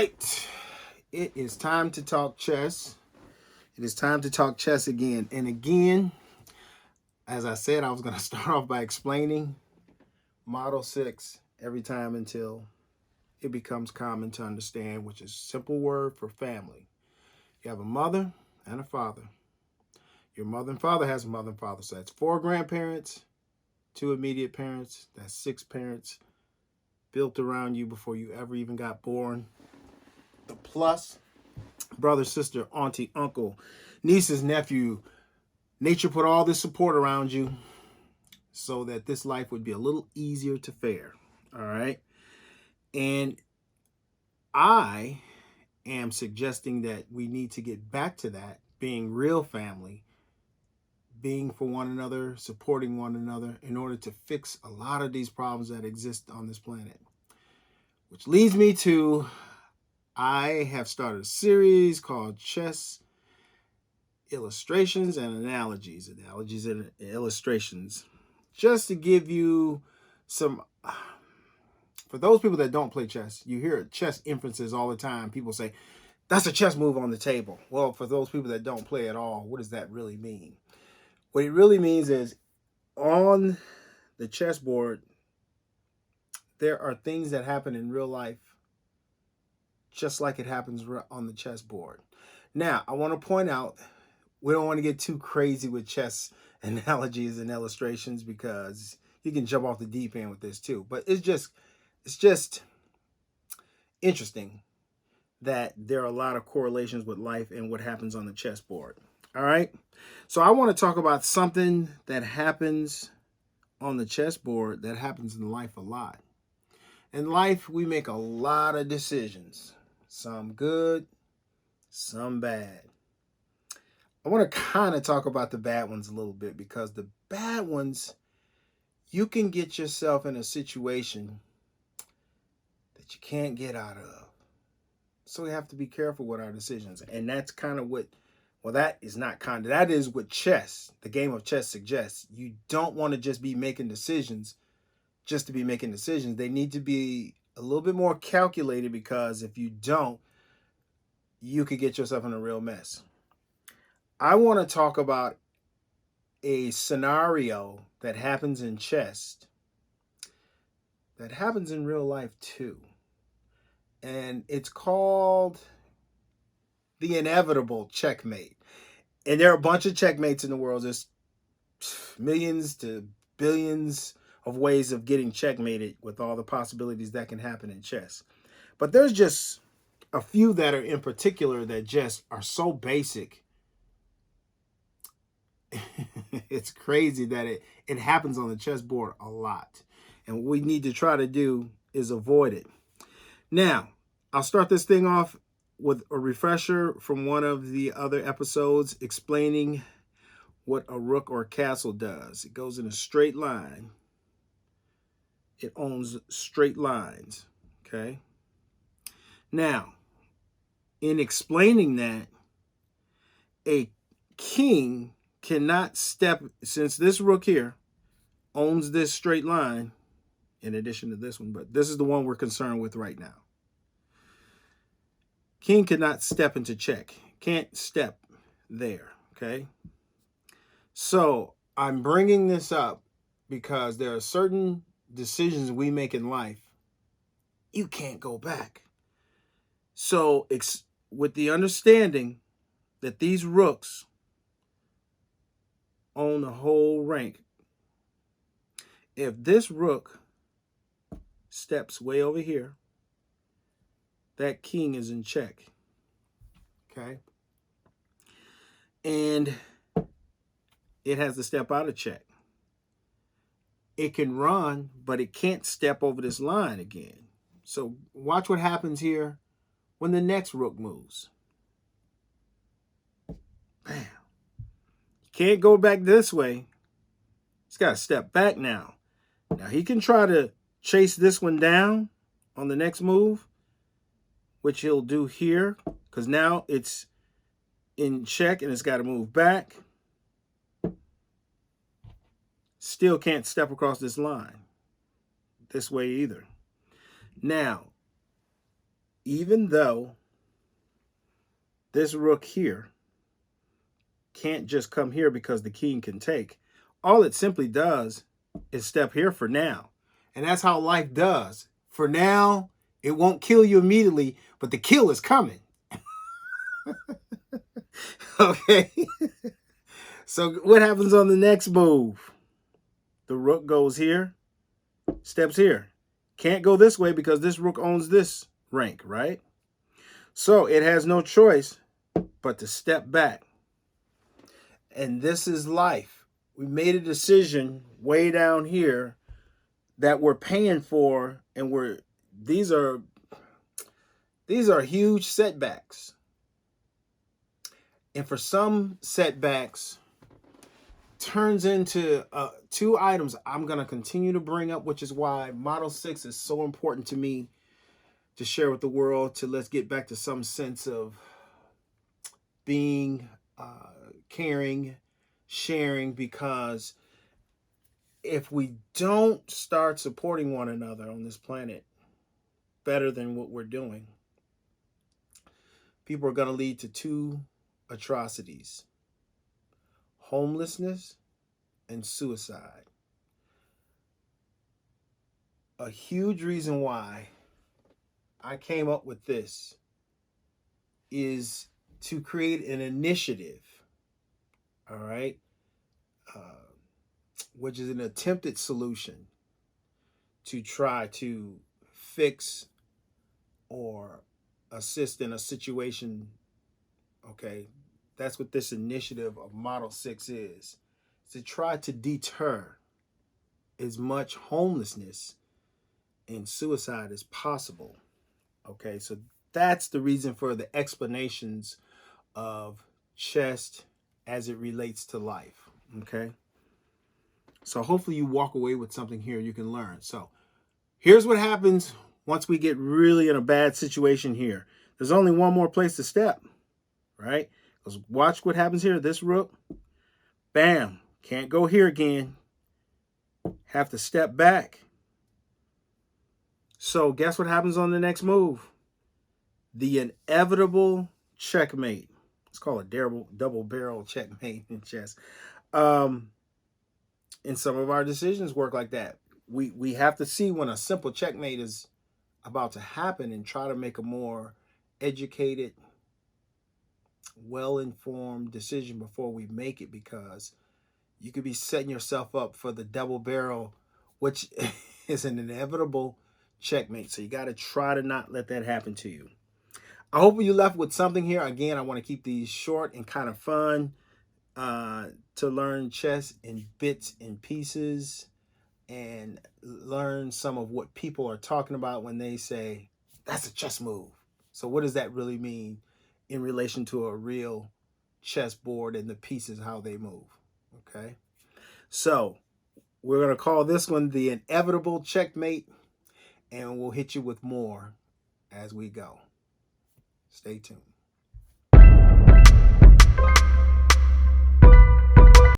right. It is time to talk chess. It is time to talk chess again. And again, as I said, I was going to start off by explaining Model 6 every time until it becomes common to understand, which is a simple word for family. You have a mother and a father. Your mother and father has a mother and father. So that's 4 grandparents, 2 immediate parents. That's 6 parents built around you before you ever even got born. The plus brother, sister, auntie, uncle, nieces, nephew. Nature put all this support around you so that this life would be a little easier to fare. All right. And I am suggesting that we need to get back to that, being real family, being for one another, supporting one another in order to fix a lot of these problems that exist on this planet. Which leads me to, I have started a series called Chess Illustrations and Analogies and Illustrations, just to give you some, for those people that don't play chess, you hear chess inferences all the time. People say, that's a chess move on the table. Well, for those people that don't play at all, what does that really mean? What it really means is on the chessboard, there are things that happen in real life just like it happens on the chessboard. Now, I want to point out, we don't want to get too crazy with chess analogies and illustrations because you can jump off the deep end with this too. But it's just interesting that there are a lot of correlations with life and what happens on the chessboard. All right. So I want to talk about something that happens on the chessboard that happens in life a lot. In life, we make a lot of decisions, some good, some bad. I want to kind of talk about the bad ones a little bit because the bad ones, you can get yourself in a situation that you can't get out of. So we have to be careful with our decisions. And that's kind of what, well, that is not kind of, that is what chess, the game of chess suggests. You don't want to just be making decisions just to be making decisions. They need to be a little bit more calculated because if you don't, you could get yourself in a real mess. I want to talk about a scenario that happens in chess that happens in real life too. And it's called the Inevitable Checkmate. And there are a bunch of checkmates in the world. There's millions to billions of ways of getting checkmated with all the possibilities that can happen in chess. But there's just a few that are in particular that just are so basic. It's crazy that it happens on the chessboard a lot. And what we need to try to do is avoid it. Now, I'll start this thing off with a refresher from one of the other episodes explaining what a rook or castle does. It goes in a straight line. It owns straight lines, okay? Now, in explaining that, a king cannot step, since this rook here owns this straight line, in addition to this one, but this is the one we're concerned with right now. King cannot step into check. Can't step there, okay? So I'm bringing this up because there are certain decisions we make in life you can't go back. So with the understanding that these rooks own the whole rank, if this rook steps way over here, that king is in check, okay? And it has to step out of check. It can run, but it can't step over this line again. So watch what happens here when the next rook moves. Bam. Can't go back this way. He's got to step back now. Now he can try to chase this one down on the next move, which he'll do here, because now it's in check and it's got to move back. Still can't step across this line this way either. Now, even though this rook here can't just come here because the king can take, all it simply does is step here for now. And that's how life does. For now, it won't kill you immediately, but the kill is coming. Okay. So what happens on the next move? The rook goes here, steps here. Can't go this way because this rook owns this rank, right? So it has no choice but to step back. And this is life. We made a decision way down here that we're paying for, and these are huge setbacks. And for some setbacks turns into two items I'm going to continue to bring up, which is why Model 6 is so important to me to share with the world, to let's get back to some sense of being caring, sharing, because if we don't start supporting one another on this planet better than what we're doing, people are going to lead to two atrocities: homelessness and suicide. A huge reason why I came up with this is to create an initiative, all right, which is an attempted solution to try to fix or assist in a situation. Okay, that's what this initiative of Model 6 is, to try to deter as much homelessness and suicide as possible. Okay, so that's the reason for the explanations of chess as it relates to life. Okay, so hopefully you walk away with something here you can learn. So here's what happens once we get really in a bad situation here. There's only one more place to step, right? Because watch what happens here. This rook, bam, can't go here again. Have to step back. So guess what happens on the next move? The inevitable checkmate. It's called a double barrel checkmate in chess. And some of our decisions work like that. We have to see when a simple checkmate is about to happen and try to make a more educated, well-informed decision before we make it, because you could be setting yourself up for the double barrel, which is an inevitable checkmate. So you got to try to not let that happen to you. I hope you left with something here. Again, I want to keep these short and kind of fun, to learn chess in bits and pieces and learn some of what people are talking about when they say, that's a chess move. So what does that really mean in relation to a real chessboard and the pieces, how they move? Okay. So we're going to call this one the inevitable checkmate, and we'll hit you with more as we go. Stay tuned.